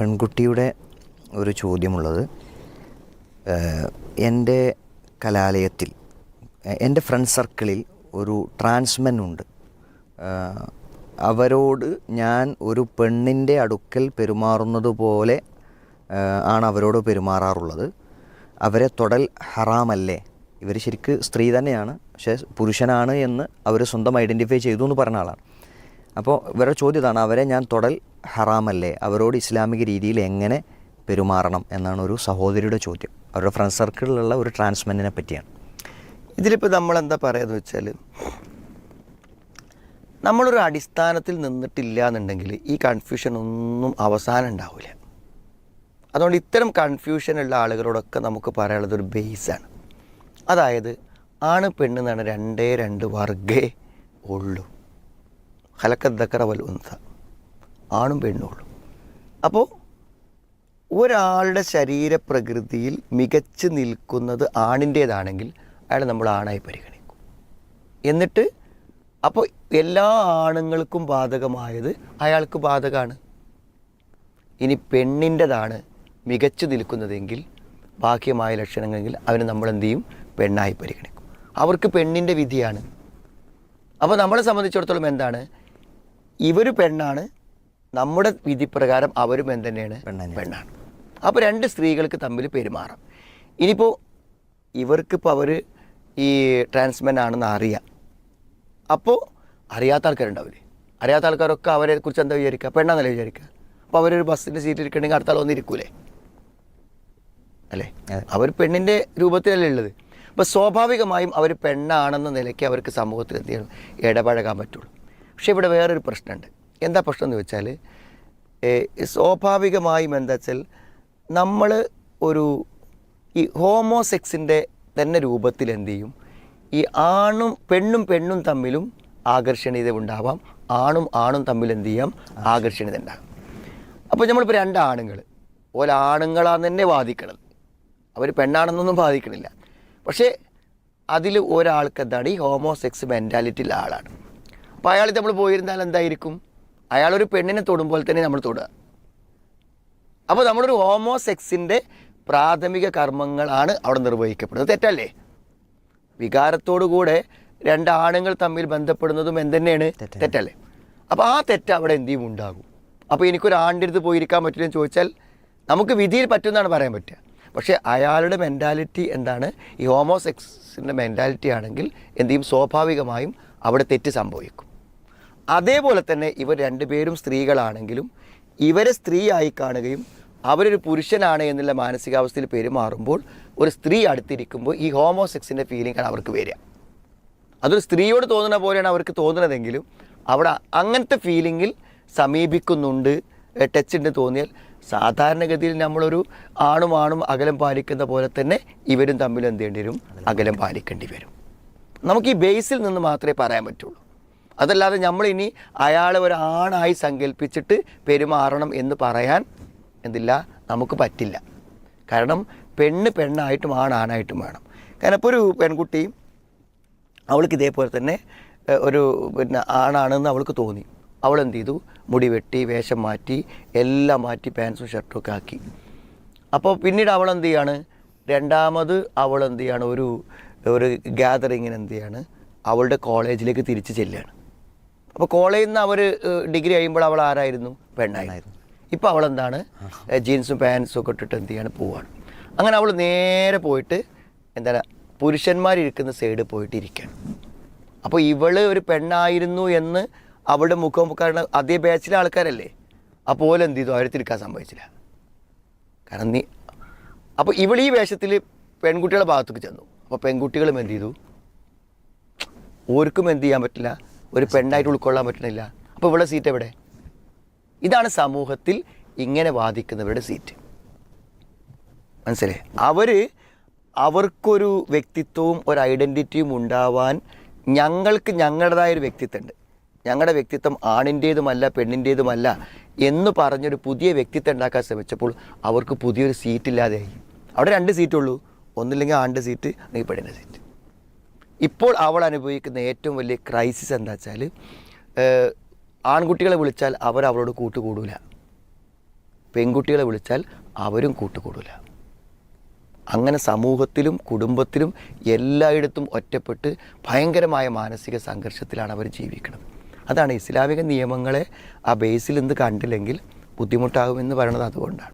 പെൺകുട്ടിയുടെ ഒരു ചോദ്യമുള്ളത്, എൻ്റെ കലാലയത്തിൽ എൻ്റെ ഫ്രണ്ട് സർക്കിളിൽ ഒരു ട്രാൻസ്മെൻ ഉണ്ട്. അവരോട് ഞാൻ ഒരു പെണ്ണിൻ്റെ അടുക്കൽ പെരുമാറുന്നത് പോലെ ആണ് അവരോട് പെരുമാറാറുള്ളത്. അവരെ തൊടൽ ഹറാമല്ലേ? ഇവർ ശരിക്ക് സ്ത്രീ തന്നെയാണ്, പക്ഷേ പുരുഷനാണ് എന്ന് അവർ സ്വന്തം ഐഡൻറ്റിഫൈ ചെയ്തു എന്ന് പറഞ്ഞ ആളാണ്. അപ്പോൾ ഇവരുടെ ചോദ്യം ഇതാണ്, അവരെ ഞാൻ തൊടൽ ഹറാമല്ലേ? അവരോട് ഇസ്ലാമിക രീതിയിൽ എങ്ങനെ പെരുമാറണം എന്നാണ് ഒരു സഹോദരിയുടെ ചോദ്യം. അവരുടെ ഫ്രണ്ട് സർക്കിളിലുള്ള ഒരു ട്രാൻസ്മെൻറ്റിനെ പറ്റിയാണ്. ഇതിലിപ്പോൾ നമ്മളെന്താ പറയുകയെന്ന് വെച്ചാൽ, നമ്മളൊരു അടിസ്ഥാനത്തിൽ നിന്നിട്ടില്ല എന്നുണ്ടെങ്കിൽ ഈ കൺഫ്യൂഷൻ ഒന്നും അവസാനം ഉണ്ടാവില്ല. അതുകൊണ്ട് ഇത്തരം കൺഫ്യൂഷനുള്ള ആളുകളോടൊക്കെ നമുക്ക് പറയാനുള്ളത് ഒരു ബേസാണ്. അതായത് ആണ് പെണ്ണ് എന്നാണ് രണ്ട് വർഗ്ഗേ ഉള്ളൂ. ഹലക്കദ്ദക്കറ വൽ ഉൻസ, ആണും പെണ്ണും ഉള്ളൂ. അപ്പോൾ ഒരാളുടെ ശരീരപ്രകൃതിയിൽ മികച്ചു നിൽക്കുന്നത് ആണിൻ്റേതാണെങ്കിൽ അയാൾ നമ്മൾ ആണായി പരിഗണിക്കും. എന്നിട്ട് അപ്പോൾ എല്ലാ ആണുങ്ങൾക്കും ബാധകമായത് അയാൾക്ക് ബാധകമാണ്. ഇനി പെണ്ണിൻ്റെതാണ് മികച്ചു നിൽക്കുന്നതെങ്കിൽ, ബാഹ്യമായ ലക്ഷണങ്ങളെങ്കിൽ അവന് നമ്മൾ എന്ത് ചെയ്യും? പെണ്ണായി പരിഗണിക്കും. അവർക്ക് പെണ്ണിൻ്റെ വിധിയാണ്. അപ്പോൾ നമ്മളെ സംബന്ധിച്ചിടത്തോളം എന്താണ്, ഇവർ പെണ്ണാണ്, നമ്മുടെ വിധിപ്രകാരം അവരും എന്തുതന്നെയാണ്? പെണ്ണാണ്. അപ്പോൾ രണ്ട് സ്ത്രീകൾക്ക് തമ്മിൽ പെരുമാറാം. ഇനിയിപ്പോൾ ഇവർക്കിപ്പോൾ അവർ ഈ ട്രാൻസ്മെൻ ആണെന്ന് അറിയാം. അപ്പോൾ അറിയാത്ത ആൾക്കാരുണ്ടാവില്ലേ? അറിയാത്ത ആൾക്കാരൊക്കെ അവരെ കുറിച്ച് എന്താ വിചാരിക്കുക? പെണ്ണാന്നല്ലേ വിചാരിക്കുക. അപ്പോൾ അവരൊരു ബസ്സിൻ്റെ സീറ്റ് ഇരിക്കണമെങ്കിൽ അടുത്ത ആൾ വന്നിരിക്കൂലേ? അല്ലേ? അവർ പെണ്ണിൻ്റെ രൂപത്തിലല്ലേ ഉള്ളത്. അപ്പോൾ സ്വാഭാവികമായും അവർ പെണ്ണാണെന്ന നിലയ്ക്ക് അവർക്ക് സമൂഹത്തിൽ എന്ത് ചെയ്യണം? ഇടപഴകാൻ പറ്റുള്ളൂ. പക്ഷേ ഇവിടെ വേറൊരു പ്രശ്നമുണ്ട്. എന്താ പ്രശ്നം എന്ന് വെച്ചാൽ, സ്വാഭാവികമായും എന്താ വെച്ചാൽ, നമ്മൾ ഒരു ഈ ഹോമോസെക്സിൻ്റെ തന്നെ രൂപത്തിൽ എന്ത് ചെയ്യും? ഈ ആണും പെണ്ണും തമ്മിലും ആകർഷണീയത ഉണ്ടാവാം, ആണും തമ്മിൽ എന്ത് ചെയ്യാം? ആകർഷണീയത ഉണ്ടാകും. അപ്പോൾ നമ്മളിപ്പോൾ രണ്ടാണുങ്ങൾ ആണുങ്ങളാന്ന് തന്നെ വാദിക്കണത്, അവർ പെണ്ണാണെന്നൊന്നും വാദിക്കണില്ല. പക്ഷേ അതിൽ ഒരാൾക്ക് എന്താണ്? ഈ ഹോമോസെക്സ് മെൻറ്റാലിറ്റിയുള്ള ആളാണ്. അപ്പോൾ അയാൾ നമ്മൾ പോയിരുന്നാൽ എന്തായിരിക്കും? അയാളൊരു പെണ്ണിനെ തൊടുമ്പോൾ തന്നെ നമ്മൾ തൊടുക. അപ്പോൾ നമ്മളൊരു ഹോമോസെക്സിൻ്റെ പ്രാഥമിക കർമ്മങ്ങളാണ് അവിടെ നിർവഹിക്കപ്പെടുന്നത്. തെറ്റല്ലേ? വികാരത്തോടുകൂടെ രണ്ടാണുങ്ങൾ തമ്മിൽ ബന്ധപ്പെടുന്നതും എന്തുതന്നെയാണ്? തെറ്റല്ലേ? അപ്പോൾ ആ തെറ്റ് അവിടെ എന്ത് ചെയ്യും? ഉണ്ടാകും. അപ്പോൾ എനിക്കൊരു ആണിൻ്റെ അടുത്ത് പോയിരിക്കാൻ പറ്റില്ലെന്ന് ചോദിച്ചാൽ നമുക്ക് വിധിയിൽ പറ്റുമെന്നാണ് പറയാൻ പറ്റുക. പക്ഷേ അയാളുടെ മെൻറ്റാലിറ്റി എന്താണ്? ഈ ഹോമോസെക്സിൻ്റെ മെൻറ്റാലിറ്റി ആണെങ്കിൽ എന്ത് ചെയ്യും? സ്വാഭാവികമായും അവിടെ തെറ്റ് സംഭവിക്കും. അതേപോലെ തന്നെ ഇവർ രണ്ടുപേരും സ്ത്രീകളാണെങ്കിലും ഇവരെ സ്ത്രീ ആയി കാണുകയും അവരൊരു പുരുഷനാണ് എന്നുള്ള മാനസികാവസ്ഥയിൽ പെരുമാറുമ്പോൾ ഒരു സ്ത്രീ അടുത്തിരിക്കുമ്പോൾ ഈ ഹോമോസെക്സിൻ്റെ ഫീലിംഗാണ് അവർക്ക് വരിക. അതൊരു സ്ത്രീയോട് തോന്നുന്ന പോലെയാണ് അവർക്ക് തോന്നുന്നതെങ്കിലും അവിടെ അങ്ങനത്തെ ഫീലിങ്ങിൽ സമീപിക്കുന്നുണ്ട്, ടച്ച് ഉണ്ട് തോന്നിയാൽ സാധാരണഗതിയിൽ നമ്മളൊരു ആണും അകലം പാലിക്കുന്ന പോലെ തന്നെ ഇവരും തമ്മിൽ എന്ത് ചെയ്യേണ്ടി വരും? അകലം പാലിക്കേണ്ടി വരും. നമുക്ക് ഈ ബേസിൽ നിന്ന് മാത്രമേ പറയാൻ പറ്റുള്ളൂ. അതല്ലാതെ നമ്മളിനി അയാളെ ഒരു ആണായി സങ്കല്പിച്ചിട്ട് പെരുമാറണം എന്ന് പറയാൻ എന്തില്ല, നമുക്ക് പറ്റില്ല. കാരണം പെണ്ണായിട്ടും ആണായിട്ടും വേണം. കാരണം ഇപ്പോൾ ഒരു പെൺകുട്ടി അവൾക്ക് ഇതേപോലെ തന്നെ ഒരു ആണാണെന്ന് അവൾക്ക് തോന്നി. അവൾ എന്ത് ചെയ്തു? മുടി വെട്ടി, വേഷം മാറ്റി, എല്ലാം മാറ്റി, പാൻസും ഷർട്ടും ഒക്കെ ആക്കി. അപ്പോൾ പിന്നീട് അവൾ എന്ത് ചെയ്യാണ്? രണ്ടാമത് അവൾ എന്ത് ചെയ്യാണ്? ഒരു ഗ്യാതറിങ്ങിന് എന്ത് ചെയ്യാണ്? അവളുടെ കോളേജിലേക്ക് തിരിച്ച് ചെല്ലുകയാണ്. അപ്പോൾ കോളേജിൽ നിന്ന് അവർ ഡിഗ്രി കഴിയുമ്പോൾ അവൾ ആരായിരുന്നു? പെണ്ണായിരുന്നു. ഇപ്പോൾ അവളെന്താണ്? ജീൻസും പാൻസും ഒക്കെ ഇട്ടിട്ട് എന്ത് ചെയ്യാണ്? പോവാണ്. അങ്ങനെ അവൾ നേരെ പോയിട്ട് എന്താണ്? പുരുഷന്മാരിരിക്കുന്ന സൈഡിൽ പോയിട്ട് ഇരിക്കുകയാണ്. അപ്പോൾ ഇവള് ഒരു പെണ്ണായിരുന്നു എന്ന് അവളുടെ മുഖം, കാരണം അതേ ബാച്ചിലെ ആൾക്കാരല്ലേ, അപ്പോൾ എന്ത് ചെയ്തു? അവരത്തിരിക്കാൻ സംഭവിച്ചില്ല. കാരണം അപ്പോൾ ഇവൾ ഈ വേഷത്തിൽ പെൺകുട്ടികളുടെ ഭാഗത്തേക്ക് ചെന്നു. അപ്പോൾ പെൺകുട്ടികളും എന്ത് ചെയ്തു? ഓർക്കും എന്ത് ചെയ്യാൻ പറ്റില്ല? ഒരു പെണ്ണായിട്ട് ഉൾക്കൊള്ളാൻ പറ്റണില്ല. അപ്പോൾ ഇവിടെ സീറ്റ് എവിടെ? ഇതാണ് സമൂഹത്തിൽ ഇങ്ങനെ വാദിക്കുന്നവരുടെ സീറ്റ്. മനസ്സിലായി? അവർക്കൊരു വ്യക്തിത്വവും ഒരു ഐഡൻറ്റിറ്റിയും ഉണ്ടാവാൻ ഞങ്ങൾക്ക് ഞങ്ങളുടേതായൊരു വ്യക്തിത്വമുണ്ട്. ഞങ്ങളുടെ വ്യക്തിത്വം ആണിൻ്റേതുമല്ല പെണ്ണിൻ്റേതുമല്ല എന്ന് പറഞ്ഞൊരു പുതിയ വ്യക്തിത്വം ഉണ്ടാക്കാൻ ശ്രമിച്ചപ്പോൾ അവർക്ക് പുതിയൊരു സീറ്റില്ലാതെയായി. അവിടെ 2 സീറ്റുള്ളൂ, ഒന്നില്ലെങ്കിൽ ആണിൻ്റെ സീറ്റ്, അല്ലെങ്കിൽ പെണ്ണിൻ്റെ സീറ്റ്. ഇപ്പോൾ അവൾ അനുഭവിക്കുന്ന ഏറ്റവും വലിയ ക്രൈസിസ് എന്താ വെച്ചാൽ, ആൺകുട്ടികളെ വിളിച്ചാൽ അവളോട് കൂട്ടുകൂടൂല. പെൺകുട്ടികളെ വിളിച്ചാൽ അവരും കൂട്ടുകൂടില്ല. അങ്ങനെ സമൂഹത്തിലും കുടുംബത്തിലും എല്ലായിടത്തും ഒറ്റപ്പെട്ട് ഭയങ്കരമായ മാനസിക സംഘർഷത്തിലാണ് അവർ ജീവിക്കുന്നത്. അതാണ് ഇസ്ലാമിക നിയമങ്ങളെ ആ ബേസിൽ നിന്ന് കണ്ടില്ലെങ്കിൽ ബുദ്ധിമുട്ടാകുമെന്ന് പറയുന്നത് അതുകൊണ്ടാണ്.